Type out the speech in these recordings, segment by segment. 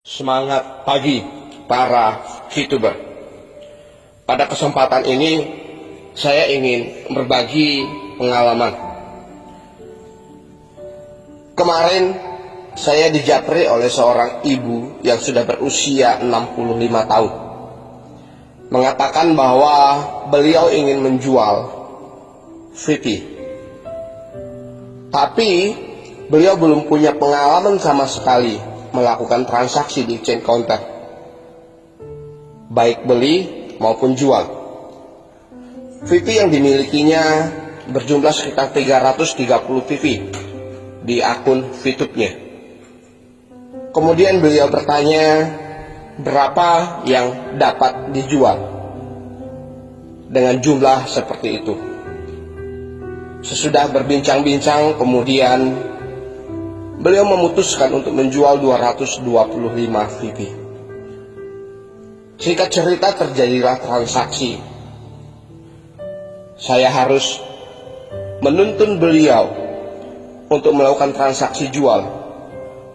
Semangat pagi para VTuber. Pada kesempatan ini saya ingin berbagi pengalaman. Kemarin saya dijapri oleh seorang ibu yang sudah berusia 65 tahun. Mengatakan bahwa beliau ingin menjual VT. Tapi beliau belum punya pengalaman sama sekali melakukan transaksi di chain counter, baik beli maupun jual. VP yang dimilikinya berjumlah sekitar 330 VP di akun VTube-nya. Kemudian beliau bertanya berapa yang dapat dijual dengan jumlah seperti itu. Sesudah berbincang-bincang, kemudian beliau memutuskan untuk menjual 225 VP. Singkat cerita, terjadilah transaksi. Saya harus menuntun beliau untuk melakukan transaksi jual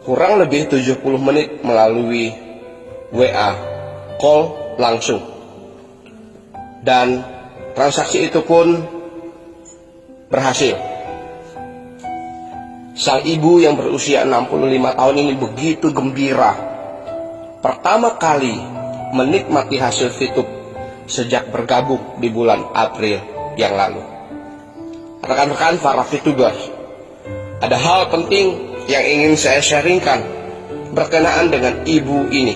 kurang lebih 70 menit melalui WA, call langsung. Dan transaksi itu pun berhasil. Sang ibu yang berusia 65 tahun ini begitu gembira. Pertama kali menikmati hasil VTube sejak bergabung di bulan April yang lalu. Rekan-rekan para VTubers, ada hal penting yang ingin saya sharingkan berkenaan dengan ibu ini.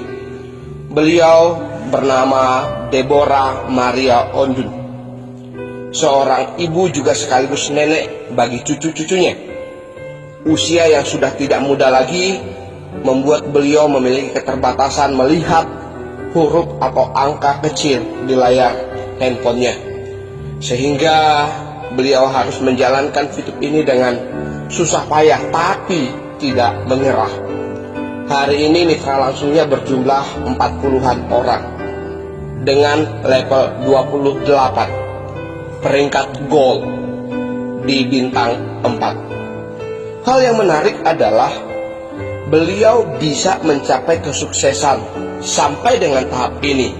Beliau bernama Deborah Maria Ondun, seorang ibu juga sekaligus nenek bagi cucu-cucunya. Usia yang sudah tidak muda lagi membuat beliau memiliki keterbatasan melihat huruf atau angka kecil di layar handphonenya, sehingga beliau harus menjalankan VTube ini dengan susah payah tapi tidak menyerah. Hari ini mitra langsungnya berjumlah 40-an orang dengan level 28, peringkat gold di bintang 4. Hal yang menarik adalah beliau bisa mencapai kesuksesan sampai dengan tahap ini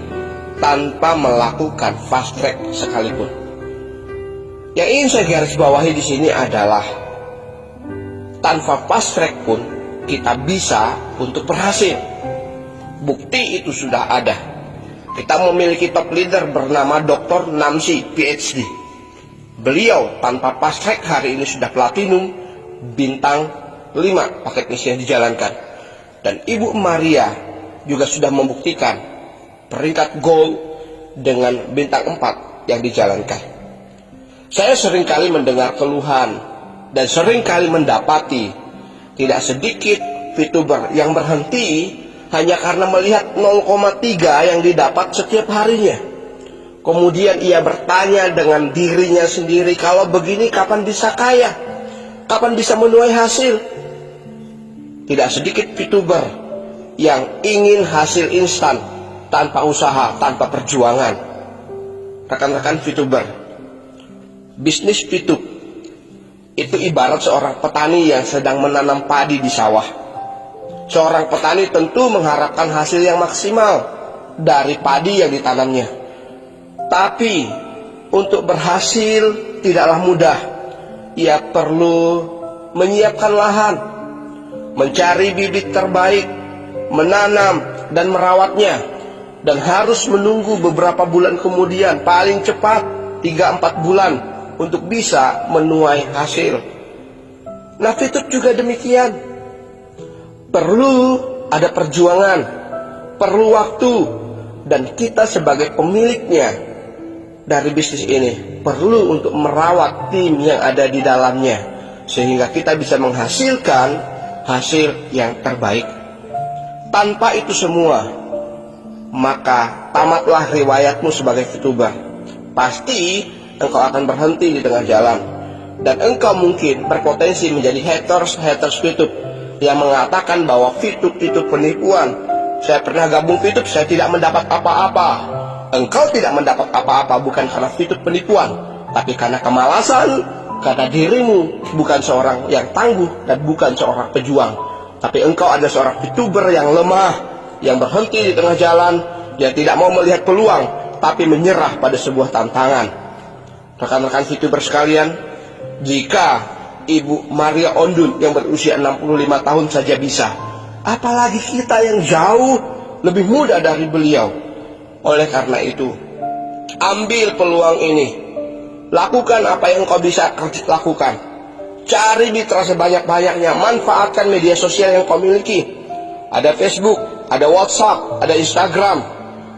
tanpa melakukan fast track sekalipun. Yang ingin saya garis bawahi di sini adalah tanpa fast track pun kita bisa untuk berhasil. Bukti itu sudah ada. Kita memiliki top leader bernama Dr. Namsi PhD. Beliau tanpa fast track hari ini sudah platinum bintang 5 paket misi yang dijalankan. Dan Ibu Maria juga sudah membuktikan peringkat gold dengan bintang 4 yang dijalankan. Saya seringkali mendengar keluhan dan seringkali mendapati tidak sedikit VTuber yang berhenti hanya karena melihat 0,3 yang didapat setiap harinya. Kemudian ia bertanya dengan dirinya sendiri, kalau begini kapan bisa kaya? Kapan bisa menuai hasil? Tidak sedikit VTuber yang ingin hasil instan tanpa usaha, tanpa perjuangan. Rekan-rekan VTuber, bisnis VTube itu ibarat seorang petani yang sedang menanam padi di sawah. Seorang petani tentu mengharapkan hasil yang maksimal dari padi yang ditanamnya. Tapi untuk berhasil tidaklah mudah. Ia perlu menyiapkan lahan, mencari bibit terbaik, menanam dan merawatnya, dan harus menunggu beberapa bulan kemudian, paling cepat 3-4 bulan untuk bisa menuai hasil. Nah, VTube juga demikian. Perlu ada perjuangan, perlu waktu, dan kita sebagai pemiliknya dari bisnis ini perlu untuk merawat tim yang ada di dalamnya sehingga kita bisa menghasilkan hasil yang terbaik. Tanpa itu semua, maka tamatlah riwayatmu sebagai VTuber. Pasti engkau akan berhenti di tengah jalan dan engkau mungkin berpotensi menjadi haters VTube yang mengatakan bahwa VTube itu penipuan. Saya pernah gabung VTube, saya tidak mendapat apa-apa. Engkau tidak mendapat apa-apa bukan karena VTube penipuan, tapi karena kemalasan, karena dirimu bukan seorang yang tangguh dan bukan seorang pejuang. Tapi engkau ada seorang VTuber yang lemah, yang berhenti di tengah jalan, yang tidak mau melihat peluang, tapi menyerah pada sebuah tantangan. Rekan-rekan VTuber sekalian, jika Ibu Maria Ondun yang berusia 65 tahun saja bisa, apalagi kita yang jauh lebih muda dari beliau. Oleh karena itu, ambil peluang ini. Lakukan apa yang kau bisa lakukan. Cari mitra sebanyak-banyaknya. Manfaatkan media sosial yang kau miliki. Ada Facebook, ada WhatsApp, ada Instagram.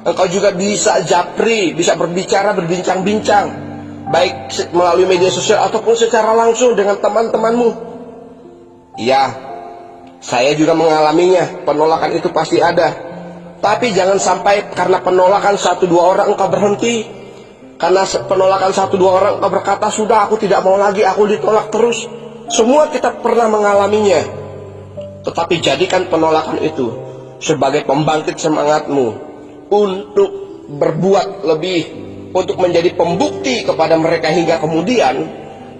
Engkau juga bisa japri, bisa berbicara, berbincang-bincang, baik melalui media sosial ataupun secara langsung dengan teman-temanmu. Ya, saya juga mengalaminya. Penolakan itu pasti ada. Tapi jangan sampai karena penolakan 1-2 orang engkau berhenti. Karena penolakan 1-2 orang engkau berkata, sudah aku tidak mau lagi, aku ditolak terus. Semua kita pernah mengalaminya. Tetapi jadikan penolakan itu sebagai pembangkit semangatmu untuk berbuat lebih, untuk menjadi pembukti kepada mereka hingga kemudian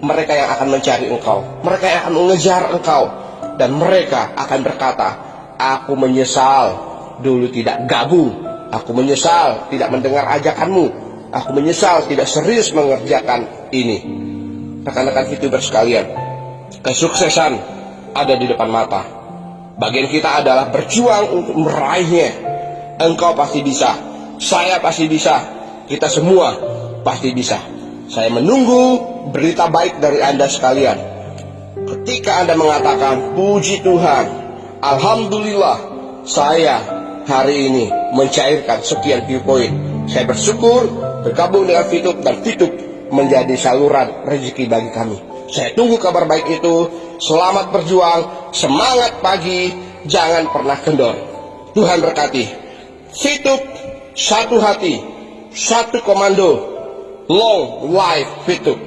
mereka yang akan mencari engkau, mereka yang akan mengejar engkau, dan mereka akan berkata, aku menyesal dulu tidak gabung, aku menyesal tidak mendengar ajakanmu, aku menyesal tidak serius mengerjakan ini. Rekan-rekan VTuber sekalian, kesuksesan ada di depan mata. Bagian kita adalah berjuang untuk meraihnya. Engkau pasti bisa, saya pasti bisa, kita semua pasti bisa. Saya menunggu berita baik dari Anda sekalian. Ketika Anda mengatakan, puji Tuhan, alhamdulillah, saya hari ini mencairkan sekian viewpoint. Saya bersyukur bergabung dengan VTube, dan VTube menjadi saluran rezeki bagi kami. Saya tunggu kabar baik itu. Selamat berjuang, semangat pagi, jangan pernah kendor. Tuhan berkati. VTube, satu hati, satu komando. Long life VTube.